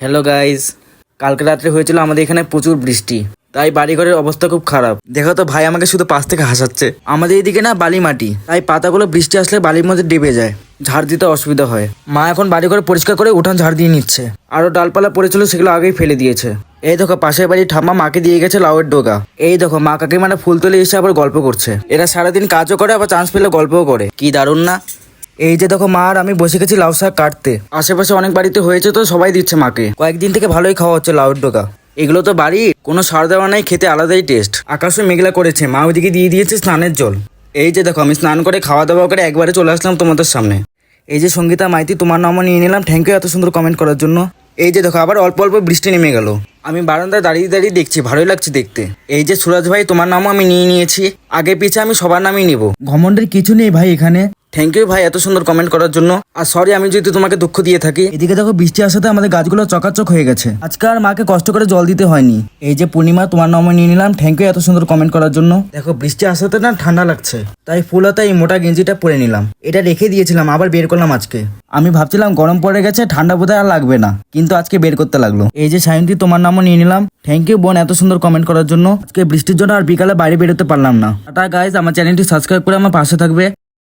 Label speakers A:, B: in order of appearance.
A: Hello guys, কালকে রাত্রে হয়েছিল আমাদের এখানে প্রচুর বৃষ্টি, তাই বাড়িঘরের অবস্থা খুব খারাপ। দেখো তো ভাই আমাকে শুধু পাশ থেকে হাসাচ্ছে। আমাদের এদিকে না বালি মাটি, তাই পাতাগুলো বৃষ্টি আসলে বালির মধ্যে ডেবে যায়, ঝাড় দিতে অসুবিধা হয়। মা এখন বাড়িঘর পরিষ্কার করে উঠান ঝাড় দিয়ে নিচ্ছে। আরো ডালপালা পড়েছিল সেগুলো আগেই ফেলে দিয়েছে। এই দেখো পাশের বাড়ির ঠাম্মা মাকে দিয়ে গেছে লাউয়ের ডোকা। এই দেখো মা কাকিমাটা ফুল তুলে এসে আবার গল্প করছে। এরা সারাদিন কাজও করে আবার চান্স পেলে গল্পও করে, কি দারুণ না। এই যে দেখো মা আর আমি বসে গেছি লাউ শাক কাটতে। আশেপাশে অনেক বাড়িতে হয়েছে তো সবাই দিচ্ছে মাকে। কয়েকদিন থেকে ভালোই খাওয়া হচ্ছে লাউয়ের ডোকা। এগুলো তো বাড়ি, কোনো সার দেওয়া নাই, খেতে আলাদাই টেস্ট। আকাশও মেঘলা করেছে, মা ওইদিকে দিয়ে দিয়েছে স্নানের জল। এই যে দেখো আমি স্নান করে খাওয়া দাওয়া করে একবারে চলে আসলাম তোমাদের সামনে। এই যে সঙ্গীতা মাইতি, তোমার নামও নিয়ে নিলাম, থ্যাংক ইউ এত সুন্দর কমেন্ট করার জন্য। এই যে দেখো আবার অল্প অল্প বৃষ্টি নেমে গেল। আমি বারান্দায় দাঁড়িয়ে দাঁড়িয়ে দেখছি, ভালোই লাগছে দেখতে। এই যে সুরাজ ভাই, তোমার নামও আমি নিয়ে নিয়েছি। আগে পিছে আমি সবার নামই নিব, ঘমন্ডের কিছু নেই ভাই এখানে। থ্যাংক ইউ ভাই এত সুন্দর কমেন্ট করার জন্য। আর সরি আমি যদি তোমাকে দুঃখ দিয়ে থাকি। এদিকে দেখো বৃষ্টি আসাতে আমাদের গাছগুলো চকাচক হয়ে গেছে। আজকে আর মাকে কষ্ট করে জল দিতে হয়নি। এই যে পূর্ণিমা, তোমার নামও নিয়ে নিলাম, থ্যাংক ইউ এত সুন্দর কমেন্ট করার জন্য। দেখো বৃষ্টি আসাতে না ঠান্ডা লাগছে, তাই ফুল হাতা এই মোটা গেঞ্জিটা পরে নিলাম। এটা রেখে দিয়েছিলাম, আবার বের করলাম আজকে। আমি ভাবছিলাম গরম পড়ে গেছে, ঠান্ডা বোধহয় আর লাগবে না, কিন্তু আজকে বের করতে লাগলো। এই যে সায়ন্তী, তোমার নামও নিয়ে নিলাম, থ্যাংক ইউ বোন এত সুন্দর কমেন্ট করার জন্য। আজকে বৃষ্টির জন্য আর বিকালে বাইরে বেরোতে পারলাম না। টাটা গাইজ, আমার চ্যানেলটি সাবস্ক্রাইব করে আমার পাশে থাকবে।